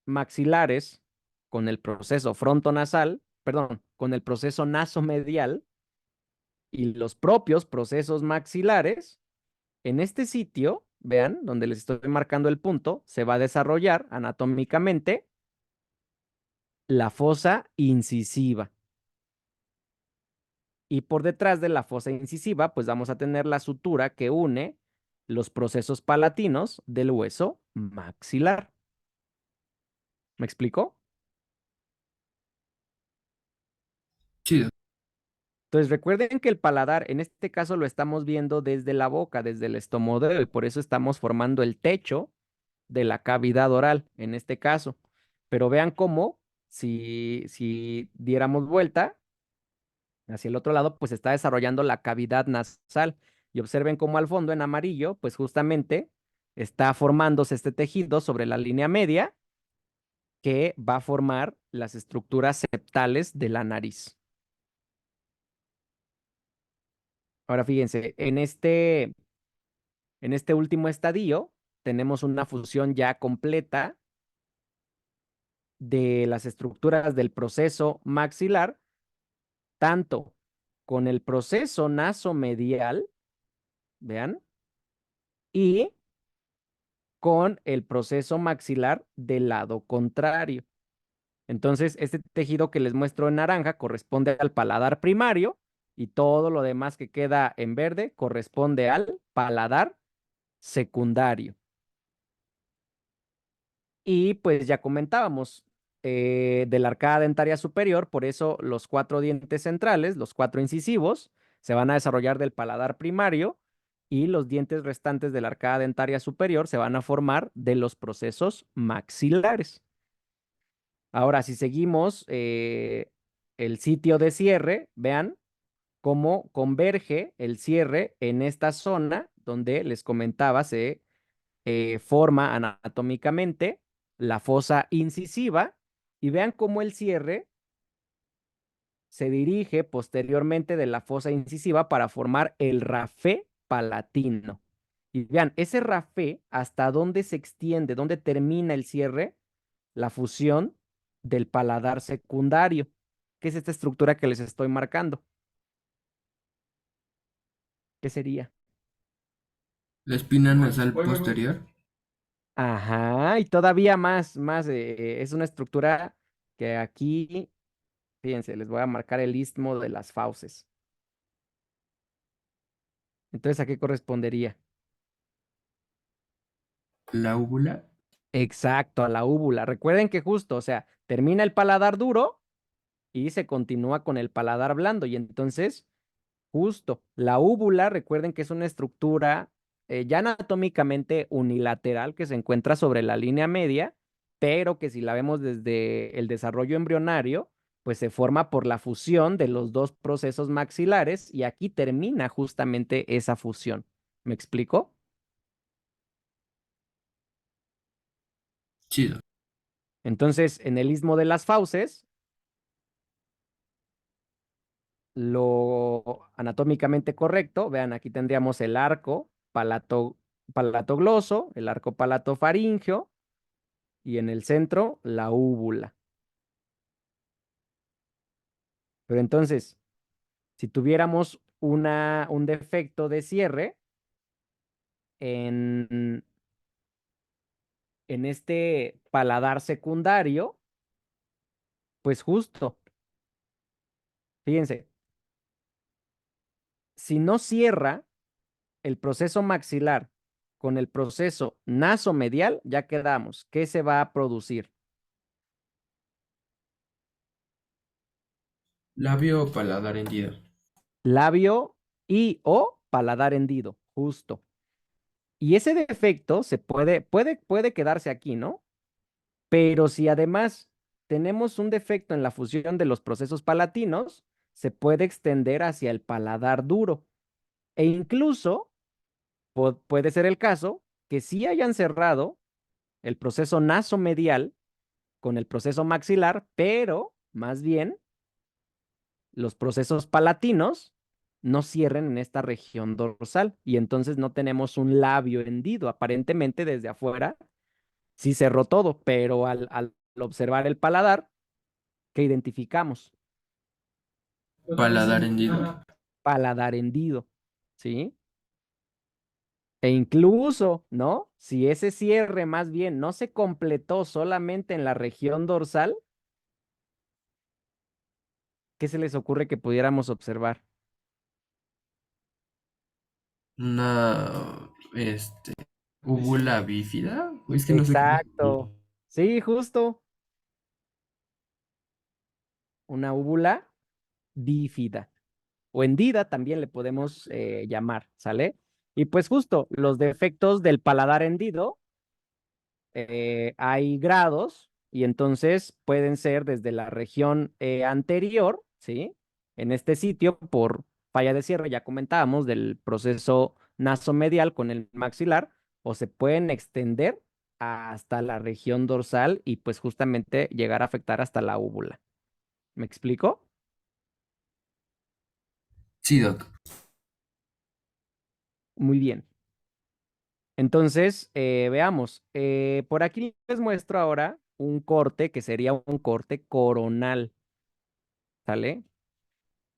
maxilares con el proceso frontonasal, perdón, con el proceso nasomedial y los propios procesos maxilares, en este sitio, vean, donde les estoy marcando el punto, se va a desarrollar anatómicamente la fosa incisiva. Y por detrás de la fosa incisiva, pues vamos a tener la sutura que une los procesos palatinos del hueso maxilar. ¿Me explicó?
chido.
Entonces recuerden que el paladar, en este caso lo estamos viendo desde la boca, desde el estomodeo, y por eso estamos formando el techo de la cavidad oral, en este caso. Pero vean cómo, si diéramos vuelta hacia el otro lado, pues está desarrollando la cavidad nasal. Y observen cómo al fondo, en amarillo, pues justamente está formándose este tejido sobre la línea media que va a formar las estructuras septales de la nariz. Ahora fíjense, en este último estadio tenemos una fusión ya completa de las estructuras del proceso maxilar, tanto con el proceso nasomedial, vean, y con el proceso maxilar del lado contrario. Entonces, este tejido que les muestro en naranja corresponde al paladar primario y todo lo demás que queda en verde corresponde al paladar secundario. Y pues ya comentábamos de la arcada dentaria superior, por eso los 4 dientes centrales, los 4 incisivos, se van a desarrollar del paladar primario y los dientes restantes de la arcada dentaria superior se van a formar de los procesos maxilares. Ahora, si seguimos el sitio de cierre, vean cómo converge el cierre en esta zona donde les comentaba se forma anatómicamente la fosa incisiva y vean cómo el cierre se dirige posteriormente de la fosa incisiva para formar el rafé palatino. Y vean, ese rafé, ¿hasta dónde se extiende? ¿Dónde termina el cierre? La fusión del paladar secundario, que es esta estructura que les estoy marcando. ¿Qué sería?
La espina nasal posterior.
Ajá, y todavía más, es una estructura que aquí, fíjense, les voy a marcar el istmo de las fauces. Entonces, ¿a qué correspondería?
La úvula.
Exacto, a la úvula. Recuerden que justo, o sea, termina el paladar duro y se continúa con el paladar blando. Y entonces, justo, la úvula, recuerden que es una estructura ya anatómicamente unilateral que se encuentra sobre la línea media, pero que si la vemos desde el desarrollo embrionario, pues se forma por la fusión de los dos procesos maxilares y aquí termina justamente esa fusión. ¿Me explico?
Chido.
Entonces, en el istmo de las fauces, lo anatómicamente correcto, vean, aquí tendríamos el arco palatogloso, el arco palatofaríngeo y en el centro la úvula. Pero entonces, si tuviéramos un defecto de cierre en, en este paladar secundario, pues justo, fíjense, si no cierra el proceso maxilar con el proceso nasomedial, ya quedamos. ¿Qué se va a producir?
Labio o paladar hendido.
Labio y o paladar hendido, justo. Y ese defecto puede quedarse aquí, ¿no? Pero si además tenemos un defecto en la fusión de los procesos palatinos, se puede extender hacia el paladar duro. E incluso puede ser el caso que sí hayan cerrado el proceso nasomedial con el proceso maxilar, pero más bien los procesos palatinos no cierren en esta región dorsal y entonces no tenemos un labio hendido. Aparentemente desde afuera sí cerró todo, pero al observar el paladar, ¿qué identificamos?
Paladar hendido.
Paladar hendido, ¿sí? E incluso, ¿no? Si ese cierre más bien no se completó solamente en la región dorsal, ¿qué se les ocurre que pudiéramos observar?
Una, úvula bífida. Es que no sé cómo.
Exacto. Sí, justo. Una úvula bífida o hendida también le podemos llamar, ¿sale? Y pues justo los defectos del paladar hendido hay grados y entonces pueden ser desde la región anterior, ¿sí? En este sitio, por falla de cierre, ya comentábamos del proceso nasomedial con el maxilar, o se pueden extender hasta la región dorsal y pues justamente llegar a afectar hasta la úvula. ¿Me explico?
Sí, Doc.
Muy bien. Entonces, veamos. Por aquí les muestro ahora un corte que sería un corte coronal, ¿sale?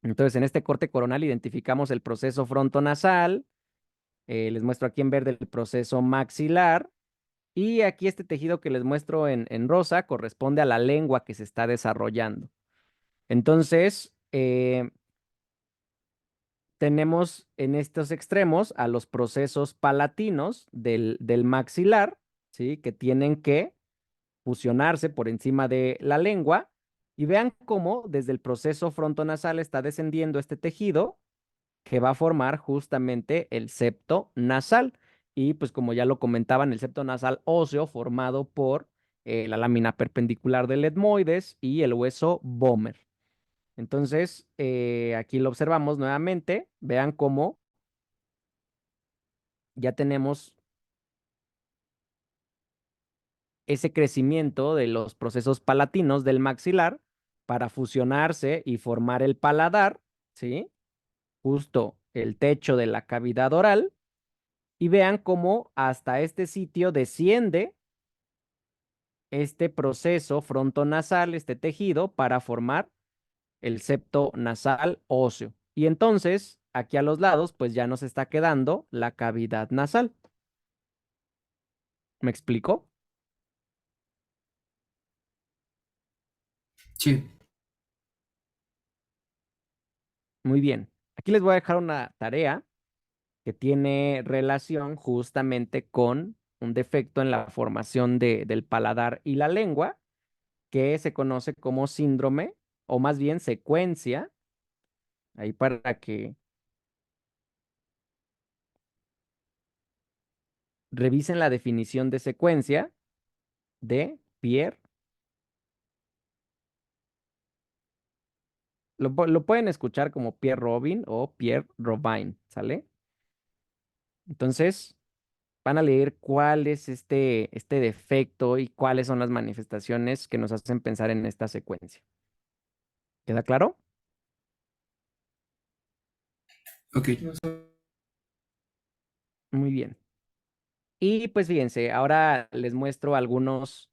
Entonces, en este corte coronal identificamos el proceso frontonasal, les muestro aquí en verde el proceso maxilar, y aquí este tejido que les muestro en rosa corresponde a la lengua que se está desarrollando. Entonces, tenemos en estos extremos a los procesos palatinos del maxilar, ¿sí? Que tienen que fusionarse por encima de la lengua y vean cómo desde el proceso frontonasal está descendiendo este tejido que va a formar justamente el septo nasal. Y pues como ya lo comentaban, el septo nasal óseo formado por la lámina perpendicular del etmoides y el hueso Bomer. Entonces, aquí lo observamos nuevamente. Vean cómo ya tenemos ese crecimiento de los procesos palatinos del maxilar para fusionarse y formar el paladar, ¿sí? Justo el techo de la cavidad oral. Y vean cómo hasta este sitio desciende este proceso frontonasal, este tejido, para formar el septo nasal óseo. Y entonces, aquí a los lados, pues ya nos está quedando la cavidad nasal. ¿Me explico?
Sí.
Muy bien. Aquí les voy a dejar una tarea que tiene relación justamente con un defecto en la formación del paladar y la lengua, que se conoce como síndrome, o más bien secuencia, ahí para que revisen la definición de secuencia de Pierre. Lo pueden escuchar como Pierre Robin o Pierre Robin, ¿sale? Entonces, van a leer cuál es este defecto y cuáles son las manifestaciones que nos hacen pensar en esta secuencia. ¿Queda claro?
Ok.
Muy bien. Y pues fíjense, ahora les muestro algunos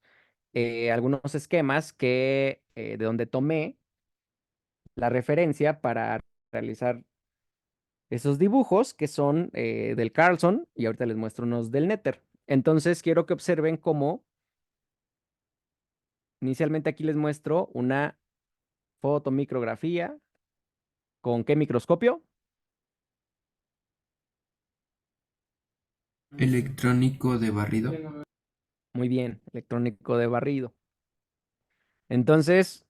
esquemas de donde tomé la referencia para realizar esos dibujos que son del Carlson y ahorita les muestro unos del Netter. Entonces quiero que observen cómo inicialmente aquí les muestro una fotomicrografía. ¿Con qué microscopio?
Electrónico de barrido.
Muy bien, electrónico de barrido. Entonces,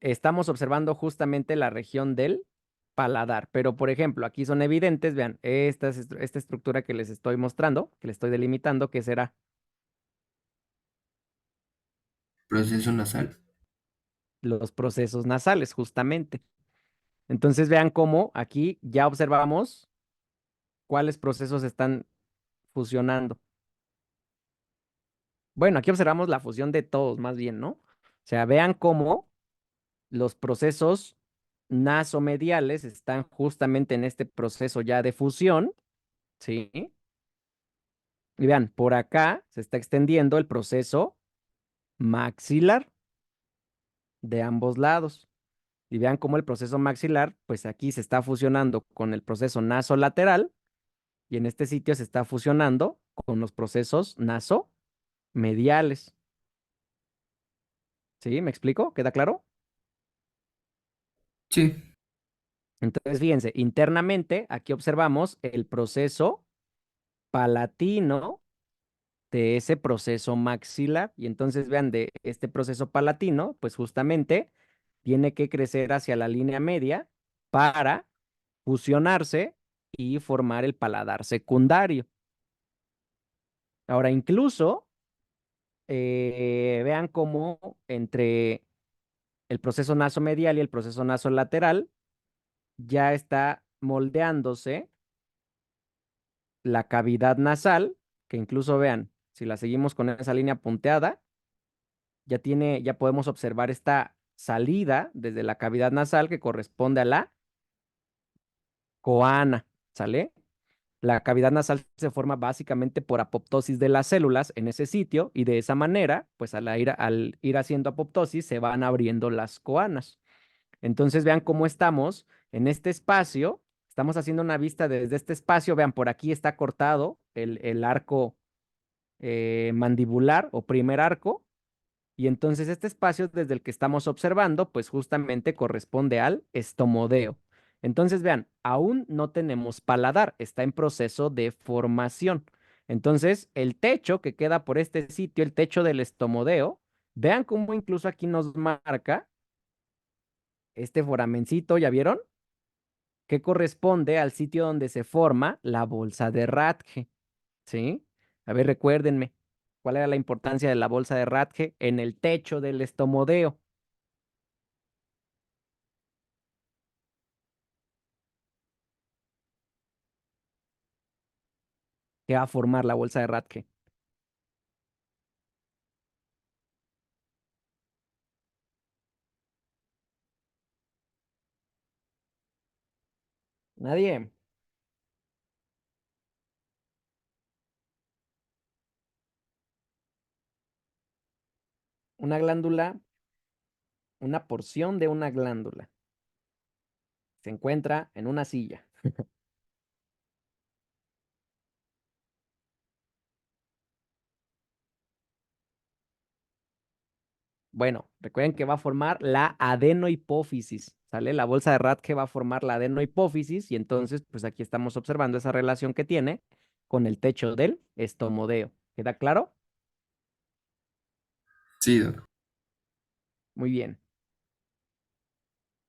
estamos observando justamente la región del paladar, pero por ejemplo, aquí son evidentes, vean, esta estructura que les estoy mostrando, que les estoy delimitando, que será
Proceso nasal.
los procesos nasales, justamente. Entonces, vean cómo aquí ya observamos cuáles procesos están fusionando. Bueno, aquí observamos la fusión de todos, más bien, ¿no? O sea, vean cómo los procesos nasomediales están justamente en este proceso ya de fusión, ¿sí? Y vean, por acá se está extendiendo el proceso maxilar de ambos lados. Y vean cómo el proceso maxilar, pues aquí se está fusionando con el proceso nasolateral y en este sitio se está fusionando con los procesos nasomediales. ¿Sí? ¿Me explico? ¿Queda claro?
Sí.
Entonces, fíjense, internamente aquí observamos el proceso palatino de ese proceso maxilar. Y entonces vean, de este proceso palatino, pues justamente tiene que crecer hacia la línea media para fusionarse y formar el paladar secundario. Ahora, incluso vean cómo entre el proceso nasomedial y el proceso nasolateral ya está moldeándose la cavidad nasal, que incluso vean, si la seguimos con esa línea punteada, ya podemos observar esta salida desde la cavidad nasal que corresponde a la coana, ¿sale? La cavidad nasal se forma básicamente por apoptosis de las células en ese sitio y de esa manera, pues al ir haciendo apoptosis se van abriendo las coanas. Entonces vean cómo estamos en este espacio, estamos haciendo una vista desde este espacio, vean, por aquí está cortado el arco mandibular o primer arco, y entonces este espacio desde el que estamos observando, pues justamente corresponde al estomodeo. Entonces, vean, aún no tenemos paladar, está en proceso de formación. Entonces, el techo que queda por este sitio, el techo del estomodeo, vean cómo incluso aquí nos marca este foramencito, ¿ya vieron? Que corresponde al sitio donde se forma la bolsa de Rathke, ¿sí? A ver, recuérdenme, ¿cuál era la importancia de la bolsa de Rathke en el techo del estomodeo? Que va a formar la bolsa de Rathke. Nadie. Una glándula, una porción de una glándula. Se encuentra en una silla. Bueno, recuerden que va a formar la adenohipófisis, ¿sale? La bolsa de Rathke va a formar la adenohipófisis y entonces, pues aquí estamos observando esa relación que tiene con el techo del estomodeo. ¿Queda claro?
Sí, Doc.
Muy bien.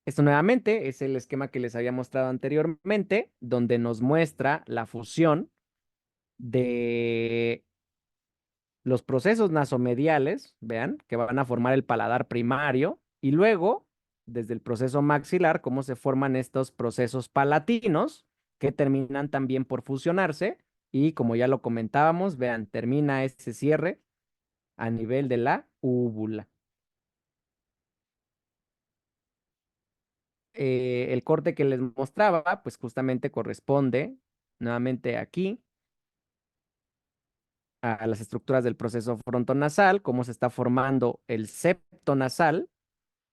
Esto nuevamente es el esquema que les había mostrado anteriormente, donde nos muestra la fusión de los procesos nasomediales, vean, que van a formar el paladar primario, y luego, desde el proceso maxilar, cómo se forman estos procesos palatinos, que terminan también por fusionarse, y como ya lo comentábamos, vean, termina ese cierre a nivel de la úvula. El corte que les mostraba, pues justamente corresponde nuevamente aquí a las estructuras del proceso frontonasal, cómo se está formando el septo nasal,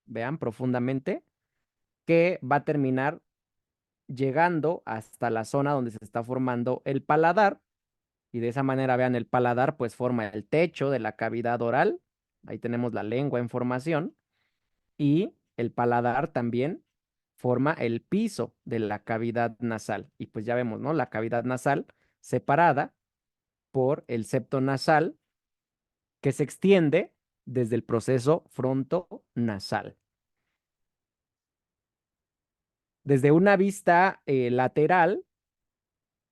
vean profundamente, que va a terminar llegando hasta la zona donde se está formando el paladar, y de esa manera, vean, el paladar pues forma el techo de la cavidad oral, ahí tenemos la lengua en formación, y el paladar también forma el piso de la cavidad nasal, y pues ya vemos, ¿no? La cavidad nasal separada por el septo nasal que se extiende desde el proceso frontonasal. Desde una vista lateral,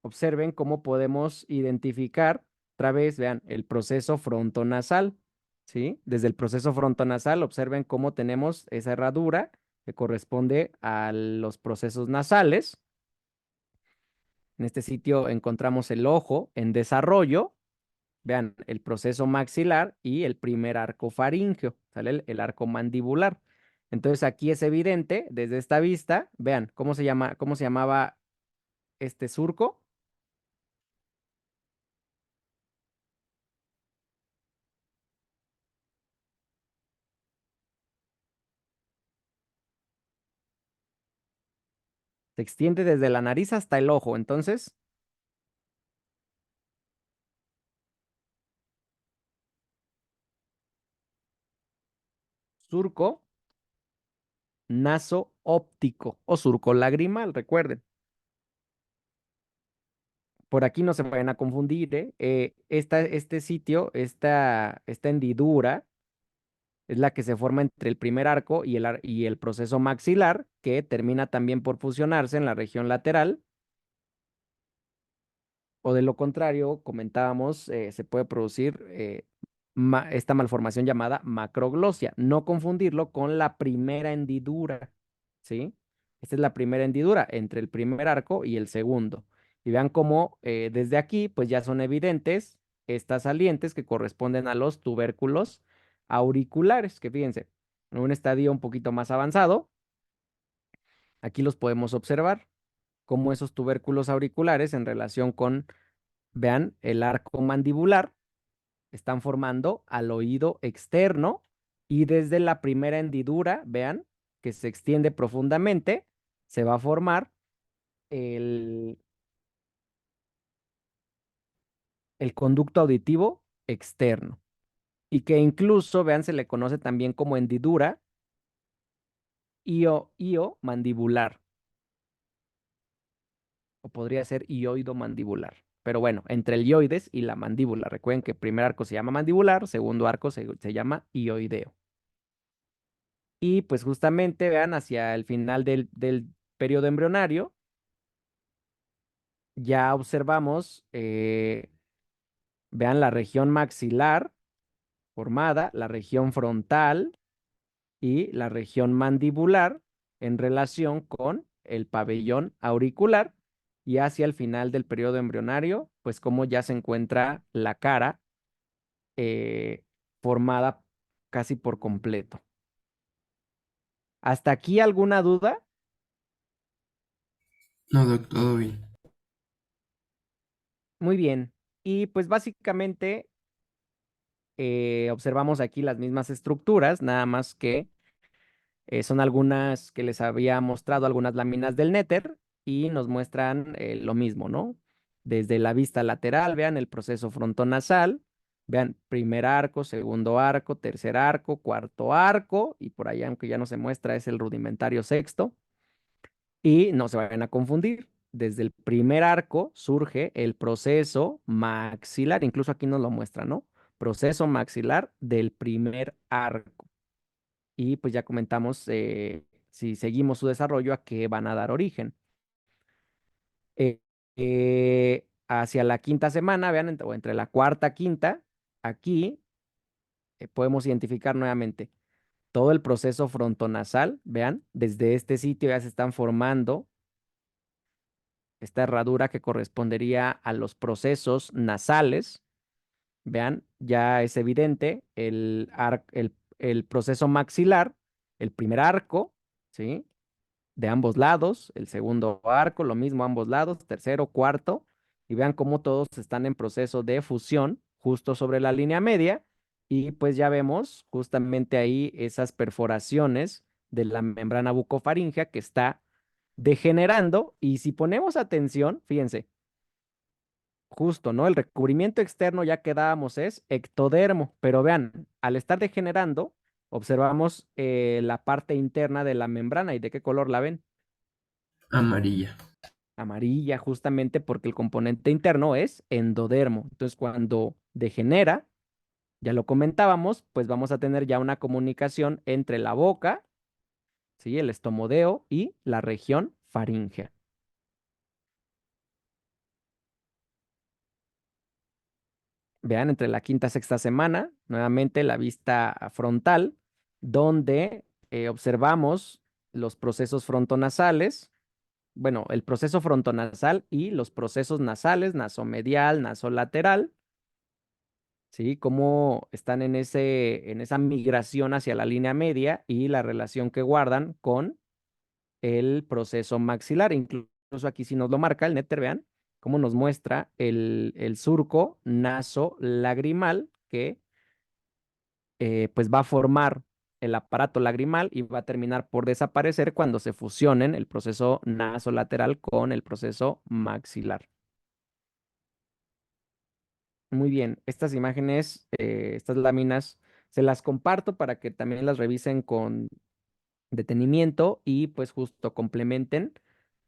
observen cómo podemos identificar, otra vez, vean, el proceso frontonasal, ¿sí? Desde el proceso frontonasal, observen cómo tenemos esa herradura que corresponde a los procesos nasales. En este sitio encontramos el ojo en desarrollo. Vean, el proceso maxilar y el primer arco faríngeo, ¿sale? El arco mandibular. Entonces aquí es evidente, desde esta vista, vean, cómo se llamaba este surco. Se extiende desde la nariz hasta el ojo. Entonces, surco naso óptico o surco lagrimal, recuerden. Por aquí no se vayan a confundir, ¿eh? Este sitio, esta hendidura, es la que se forma entre el primer arco y el proceso maxilar, que termina también por fusionarse en la región lateral. O de lo contrario, comentábamos, se puede producir esta malformación llamada macroglosia. No confundirlo con la primera hendidura, ¿sí? Esta es la primera hendidura entre el primer arco y el segundo. Y vean cómo desde aquí, pues ya son evidentes estas salientes que corresponden a los tubérculos auriculares, que fíjense, en un estadio un poquito más avanzado, aquí los podemos observar, como esos tubérculos auriculares en relación con, vean, el arco mandibular están formando al oído externo y desde la primera hendidura, vean, que se extiende profundamente, se va a formar el, el conducto auditivo externo y que incluso, vean, se le conoce también como hendidura io mandibular o podría ser ioido mandibular. Pero bueno, entre el ioides y la mandíbula. Recuerden que el primer arco se llama mandibular, segundo arco se llama ioideo. Y pues justamente, vean, hacia el final del periodo embrionario, ya observamos, vean la región maxilar formada, la región frontal y la región mandibular en relación con el pabellón auricular. Y hacia el final del periodo embrionario, pues como ya se encuentra la cara eh, formada casi por completo. ¿Hasta aquí alguna duda?
No, doc, todo bien.
Muy bien. Y pues básicamente observamos aquí las mismas estructuras, nada más que son algunas que les había mostrado, algunas láminas del Néter, y nos muestran lo mismo, ¿no? Desde la vista lateral, vean el proceso frontonasal, vean primer arco, segundo arco, tercer arco, cuarto arco, y por allá, aunque ya no se muestra, es el rudimentario sexto. Y no se vayan a confundir. Desde el primer arco surge el proceso maxilar, incluso aquí nos lo muestra, ¿no? Proceso maxilar del primer arco. Y pues ya comentamos, si seguimos su desarrollo, a qué van a dar origen. Eh, hacia la quinta semana, vean, o entre la cuarta quinta, aquí podemos identificar nuevamente todo el proceso frontonasal, vean, desde este sitio ya se están formando esta herradura que correspondería a los procesos nasales. Vean, ya es evidente el proceso maxilar, el primer arco, ¿sí? De ambos lados, el segundo arco, lo mismo ambos lados, tercero, cuarto, y vean cómo todos están en proceso de fusión justo sobre la línea media, y pues ya vemos justamente ahí esas perforaciones de la membrana bucofaríngea que está degenerando, y si ponemos atención, fíjense, justo, ¿no? El recubrimiento externo ya quedábamos es ectodermo, pero vean, al estar degenerando, observamos la parte interna de la membrana, ¿y de qué color la ven?
Amarilla.
Amarilla, justamente porque el componente interno es endodermo. Entonces, cuando degenera, ya lo comentábamos, pues vamos a tener ya una comunicación entre la boca, ¿sí? El estomodeo y la región faríngea. Vean, entre la quinta y sexta semana, nuevamente la vista frontal, donde observamos los procesos frontonasales, bueno, el proceso frontonasal y los procesos nasales, nasomedial, nasolateral, ¿sí? Cómo están en esa migración hacia la línea media y la relación que guardan con el proceso maxilar. Incluso aquí si nos lo marca el néter, vean cómo nos muestra el surco nasolagrimal que pues va a formar el aparato lagrimal y va a terminar por desaparecer cuando se fusionen el proceso nasolateral con el proceso maxilar. Muy bien, estas imágenes, estas láminas, se las comparto para que también las revisen con detenimiento y pues justo complementen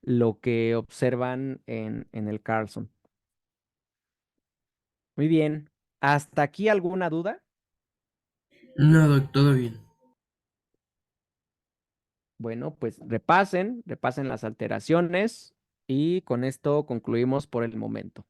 lo que observan en el Carlson. Muy bien, ¿hasta aquí alguna duda?
No, doc, todo bien.
Bueno, pues repasen las alteraciones y con esto concluimos por el momento.